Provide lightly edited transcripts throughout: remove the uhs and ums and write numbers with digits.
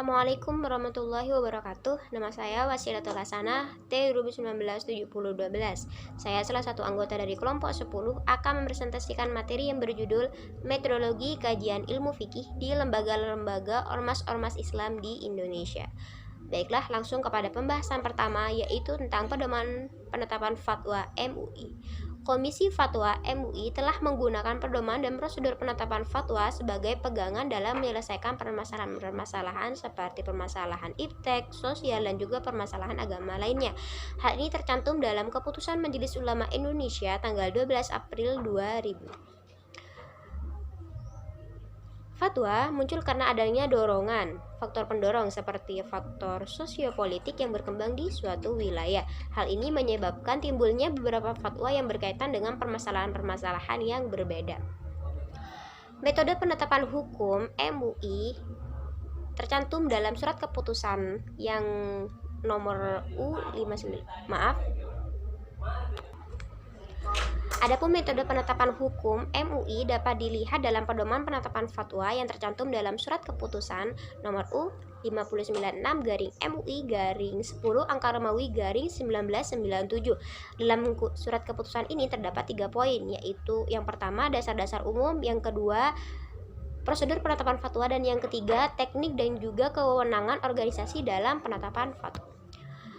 Assalamualaikum warahmatullahi wabarakatuh. Nama saya Wasilatul Hasanah, T2019-7012. Saya salah satu anggota dari kelompok 10 akan mempresentasikan materi yang berjudul Metodologi Kajian Ilmu Fikih di Lembaga-lembaga Ormas-Ormas Islam di Indonesia. Baiklah, langsung kepada pembahasan pertama, yaitu tentang pedoman penetapan fatwa MUI. Komisi Fatwa MUI telah menggunakan pedoman dan prosedur penetapan fatwa sebagai pegangan dalam menyelesaikan permasalahan-permasalahan seperti permasalahan iptek, sosial, dan juga permasalahan agama lainnya. Hal ini tercantum dalam Keputusan Majelis Ulama Indonesia tanggal 12 April 2000. Fatwa muncul karena adanya dorongan, faktor pendorong seperti faktor sosiopolitik yang berkembang di suatu wilayah. Hal ini menyebabkan timbulnya beberapa fatwa yang berkaitan dengan permasalahan-permasalahan yang berbeda. Metode penetapan hukum MUI tercantum dalam surat keputusan yang nomor Adapun metode penetapan hukum MUI dapat dilihat dalam pedoman penetapan fatwa yang tercantum dalam surat keputusan nomor U-596-MUI-10 Dalam surat keputusan ini terdapat 3 poin, yaitu yang pertama dasar-dasar umum, yang kedua prosedur penetapan fatwa, dan yang ketiga teknik dan juga kewenangan organisasi dalam penetapan fatwa.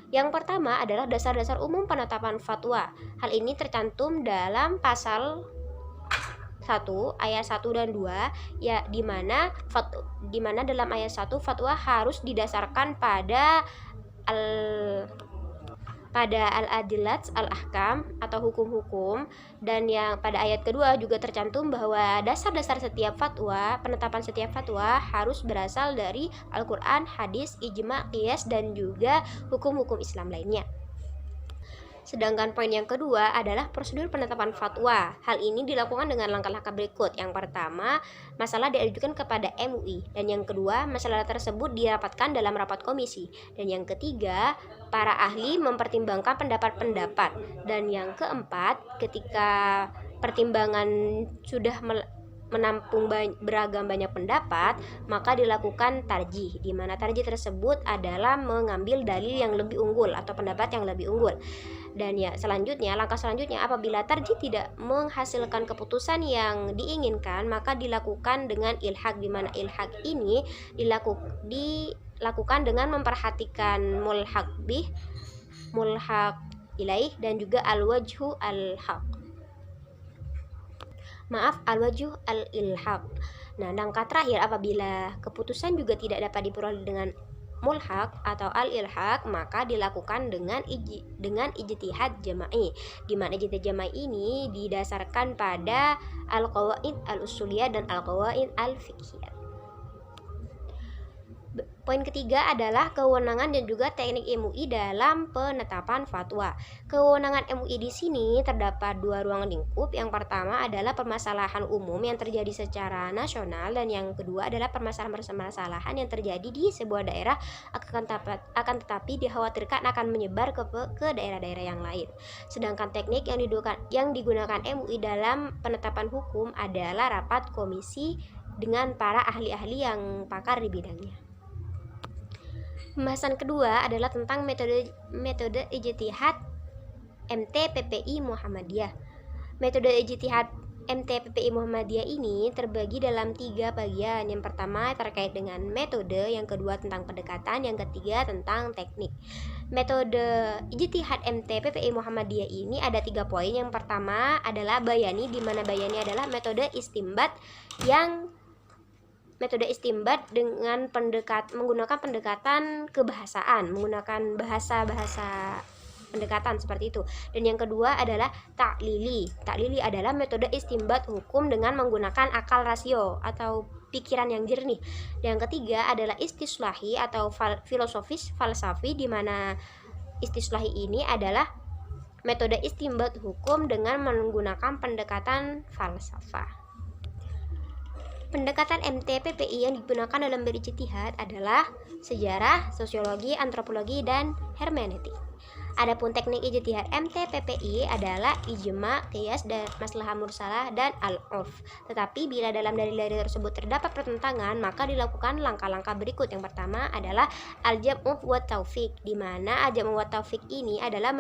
Yang pertama adalah dasar-dasar umum penetapan fatwa. Hal ini tercantum dalam pasal 1 ayat 1 dan 2, ya, di mana dalam ayat 1 fatwa harus didasarkan pada al-adilat al-ahkam atau hukum-hukum, dan yang pada ayat kedua juga tercantum bahwa dasar-dasar setiap fatwa, penetapan setiap fatwa harus berasal dari Al-Quran, hadis, ijma, qiyas, dan juga hukum-hukum Islam lainnya. Sedangkan poin yang kedua adalah prosedur penetapan fatwa. Hal ini dilakukan dengan langkah-langkah berikut. Yang pertama, masalah diajukan kepada MUI, dan yang kedua, masalah tersebut dirapatkan dalam rapat komisi, dan yang ketiga, para ahli mempertimbangkan pendapat-pendapat, dan yang keempat, ketika pertimbangan sudah menampung beragam banyak pendapat, maka dilakukan tarjih, di mana tarjih tersebut adalah mengambil dalil yang lebih unggul atau pendapat yang lebih unggul. Dan langkah selanjutnya apabila tarjih tidak menghasilkan keputusan yang diinginkan, maka dilakukan dengan ilhaq, di mana ilhaq ini dilakukan dengan memperhatikan mulhaq bih, mulhaq ilaih, dan juga al-wajhu al-ilhaq. Nah, langkah terakhir apabila keputusan juga tidak dapat diperoleh dengan mulhaq atau al-ilhaq, maka dilakukan dengan ijtihad jama'i, di mana ijtihad jama'i ini didasarkan pada al-qawaid al-usuliyah dan al-qawaid al-fiqhiyah. Poin ketiga adalah kewenangan dan juga teknik MUI dalam penetapan fatwa. Kewenangan MUI di sini terdapat 2 ruang lingkup. Yang pertama adalah permasalahan umum yang terjadi secara nasional, dan yang kedua adalah permasalahan-permasalahan yang terjadi di sebuah daerah akan tetapi dikhawatirkan akan menyebar ke daerah-daerah yang lain. Sedangkan teknik yang digunakan MUI dalam penetapan hukum adalah rapat komisi dengan para ahli-ahli yang pakar di bidangnya. Pembahasan kedua adalah tentang metode ijtihad MT-PPI Muhammadiyah. Metode ijtihad MT-PPI Muhammadiyah ini terbagi dalam 3 bagian. Yang pertama terkait dengan metode, yang kedua tentang pendekatan, yang ketiga tentang teknik. Metode ijtihad MT-PPI Muhammadiyah ini ada 3 poin. Yang pertama adalah bayani, di mana bayani adalah metode istimbat dengan menggunakan pendekatan kebahasaan, menggunakan bahasa pendekatan seperti itu. Dan yang kedua adalah ta'lili. Ta'lili adalah metode istimbat hukum dengan menggunakan akal rasio atau pikiran yang jernih. Dan yang ketiga adalah istislahi atau filosofis falsafi, di mana istislahi ini adalah metode istimbat hukum dengan menggunakan pendekatan falsafah. Pendekatan MT-PPI yang digunakan dalam berijtihad adalah sejarah, sosiologi, antropologi, dan hermeneutik. Adapun teknik ijtihad MTPPI adalah ijma, qiyas, dan maslahah mursalah dan al-urf. Tetapi bila dalam dalil-dalil tersebut terdapat pertentangan, maka dilakukan langkah-langkah berikut. Yang pertama adalah al-jam'u wa taufik, di mana al-jam'u wa taufik ini adalah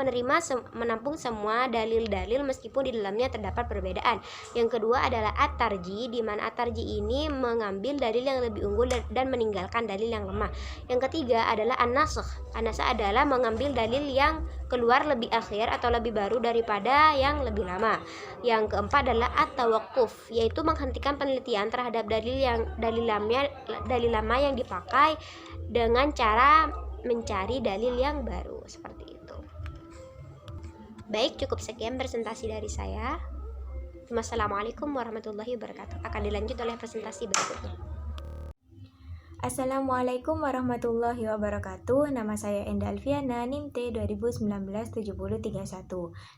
menampung semua dalil-dalil meskipun di dalamnya terdapat perbedaan. Yang kedua adalah at-tarji, di mana at-tarji ini mengambil dalil yang lebih unggul dan meninggalkan dalil yang lemah. Yang ketiga adalah an-nasakh. An-nasakh adalah mengambil dalil yang keluar lebih akhir atau lebih baru daripada yang lebih lama. Yang keempat adalah at-tawaqquf, yaitu menghentikan penelitian terhadap dalil lama yang dipakai dengan cara mencari dalil yang baru, seperti itu. Baik, cukup sekian presentasi dari saya. Wassalamualaikum warahmatullahi wabarakatuh. Akan dilanjut oleh presentasi berikutnya. Assalamualaikum warahmatullahi wabarakatuh. Nama saya Enda Alfiana, NIM T 2019-7031.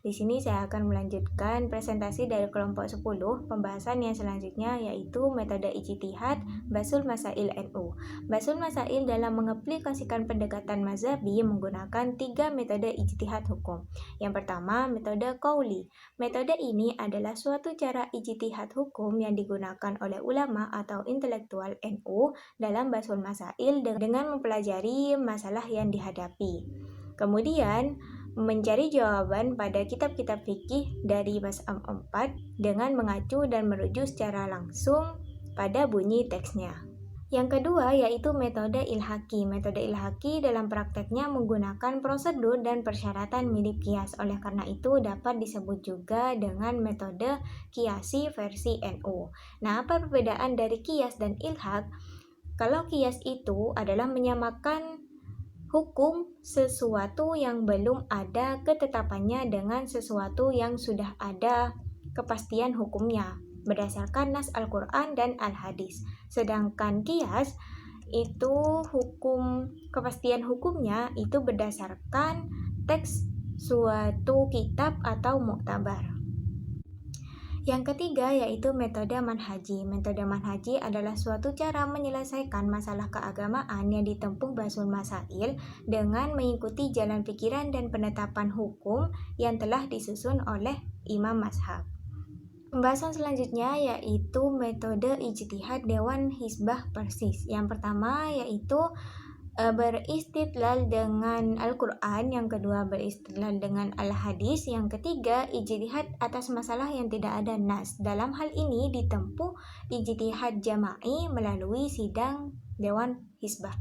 Di sini saya akan melanjutkan presentasi dari kelompok 10. Pembahasan yang selanjutnya yaitu metode ijtihad Basul Masail NU. Basul Masail dalam mengaplikasikan pendekatan mazhabi menggunakan 3 metode ijtihad hukum. Yang pertama, metode qauli. Metode ini adalah suatu cara ijtihad hukum yang digunakan oleh ulama atau intelektual NU dalam Basul Masail dengan mempelajari masalah yang dihadapi. Kemudian mencari jawaban pada kitab-kitab fikih dari Mas'am 4 dengan mengacu dan merujuk secara langsung pada bunyi teksnya. Yang kedua yaitu metode ilhaqi. Metode ilhaqi dalam prakteknya menggunakan prosedur dan persyaratan mirip qiyas. Oleh karena itu dapat disebut juga dengan metode qiyasi versi NU. Nah, apa perbedaan dari qiyas dan ilhaq? Kalau qiyas itu adalah menyamakan hukum sesuatu yang belum ada ketetapannya dengan sesuatu yang sudah ada kepastian hukumnya berdasarkan nas Al-Quran dan Al-Hadis. Sedangkan qiyas itu kepastian hukumnya itu berdasarkan teks suatu kitab atau muktabar. Yang ketiga yaitu metode manhaji. Metode manhaji adalah suatu cara menyelesaikan masalah keagamaan yang ditempuh Basul Masail dengan mengikuti jalan pikiran dan penetapan hukum yang telah disusun oleh imam mazhab. Pembahasan selanjutnya yaitu metode ijtihad Dewan Hizbah Persis. Yang pertama yaitu beristidlal dengan Al-Quran, yang kedua beristidlal dengan Al-Hadis, yang ketiga ijtihad atas masalah yang tidak ada nas. Dalam hal ini ditempuh ijtihad jama'i melalui sidang Dewan Hizbah.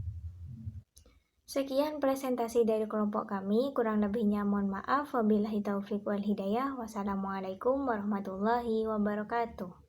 Sekian presentasi dari kelompok kami, kurang lebihnya mohon maaf. Wabillahi taufiq wal hidayah. Wassalamualaikum warahmatullahi wabarakatuh.